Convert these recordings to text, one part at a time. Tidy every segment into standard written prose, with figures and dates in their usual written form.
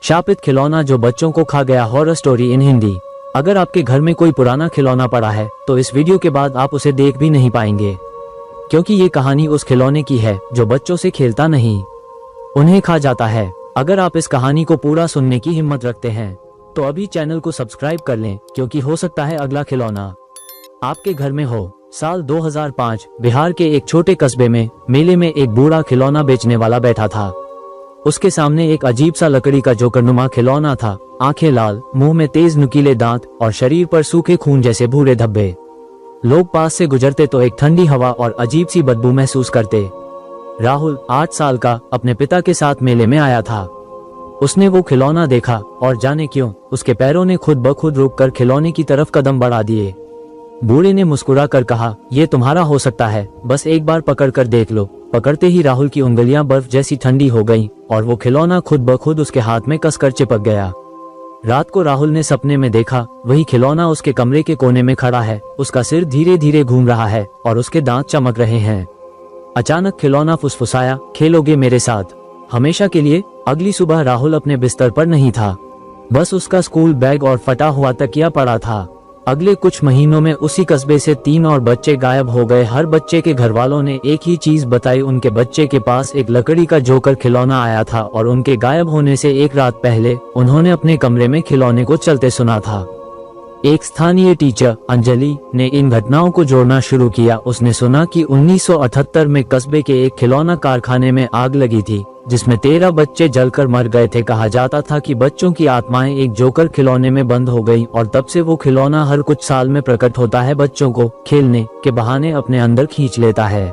शापित खिलौना जो बच्चों को खा गया, हॉरर स्टोरी इन हिंदी। अगर आपके घर में कोई पुराना खिलौना पड़ा है तो इस वीडियो के बाद आप उसे देख भी नहीं पाएंगे, क्योंकि ये कहानी उस खिलौने की है जो बच्चों से खेलता नहीं, उन्हें खा जाता है। अगर आप इस कहानी को पूरा सुनने की हिम्मत रखते हैं तो अभी चैनल को सब्सक्राइब कर लें, क्योंकि हो सकता है अगला खिलौना आपके घर में हो। साल 2005 बिहार के एक छोटे कस्बे में मेले में एक बूढ़ा खिलौना बेचने वाला बैठा था। उसके सामने एक अजीब सा लकड़ी का जोकरनुमा खिलौना था। आंखें लाल, मुंह में तेज नुकीले दांत और शरीर पर सूखे खून जैसे भूरे धब्बे। लोग पास से गुजरते तो एक ठंडी हवा और अजीब सी बदबू महसूस करते। राहुल 8 साल का अपने पिता के साथ मेले में आया था। उसने वो खिलौना देखा और जाने क्यों उसके पैरों ने खुद ब खुद रुक कर खिलौने की तरफ कदम बढ़ा दिए। बूढ़े ने मुस्कुरा कर कहा, ये तुम्हारा हो सकता है, बस एक बार पकड़ कर देख लो। पकड़ते ही राहुल की उंगलियां बर्फ जैसी ठंडी हो गईं और वो खिलौना खुद ब खुद उसके हाथ में कसकर चिपक गया। रात को राहुल ने सपने में देखा, वही खिलौना उसके कमरे के कोने में खड़ा है। उसका सिर धीरे धीरे घूम रहा है और उसके दांत चमक रहे हैं। अचानक खिलौना फुसफुसाया, खेलोगे मेरे साथ हमेशा के लिए। अगली सुबह राहुल अपने बिस्तर पर नहीं था, बस उसका स्कूल बैग और फटा हुआ तकिया पड़ा था। अगले कुछ महीनों में उसी कस्बे से 3 और बच्चे गायब हो गए। हर बच्चे के घर वालों ने एक ही चीज बताई, उनके बच्चे के पास एक लकड़ी का जोकर खिलौना आया था और उनके गायब होने से एक रात पहले उन्होंने अपने कमरे में खिलौने को चलते सुना था। एक स्थानीय टीचर अंजलि ने इन घटनाओं को जोड़ना शुरू किया। उसने सुना कि 1978 में कस्बे के एक खिलौना कारखाने में आग लगी थी, जिसमें 13 बच्चे जलकर मर गए थे। कहा जाता था कि बच्चों की आत्माएं एक जोकर खिलौने में बंद हो गईं और तब से वो खिलौना हर कुछ साल में प्रकट होता है, बच्चों को खेलने के बहाने अपने अंदर खींच लेता है।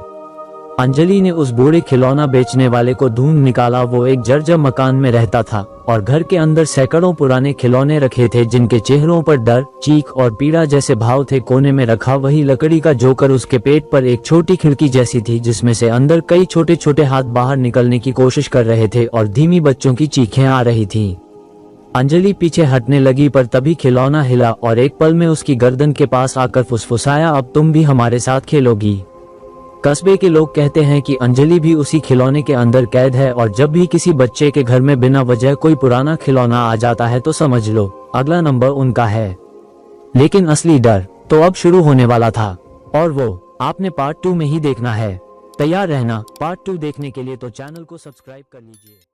अंजलि ने उस बूढ़े खिलौना बेचने वाले को ढूंढ निकाला। वो एक जर्जर मकान में रहता था और घर के अंदर सैकड़ों पुराने खिलौने रखे थे, जिनके चेहरों पर डर, चीख और पीड़ा जैसे भाव थे। कोने में रखा वही लकड़ी का जोकर उसके पेट पर एक छोटी खिड़की जैसी थी, जिसमें से अंदर कई छोटे छोटे हाथ बाहर निकलने की कोशिश कर रहे थे और धीमी बच्चों की चीखें आ रही थी। अंजलि पीछे हटने लगी, पर तभी खिलौना हिला और एक पल में उसकी गर्दन के पास आकर फुसफुसाया, अब तुम भी हमारे साथ खेलोगी। कस्बे के लोग कहते हैं कि अंजलि भी उसी खिलौने के अंदर कैद है और जब भी किसी बच्चे के घर में बिना वजह कोई पुराना खिलौना आ जाता है तो समझ लो अगला नंबर उनका है। लेकिन असली डर तो अब शुरू होने वाला था, और वो आपने पार्ट 2 में ही देखना है। तैयार रहना पार्ट 2 देखने के लिए, तो चैनल को सब्सक्राइब कर लीजिए।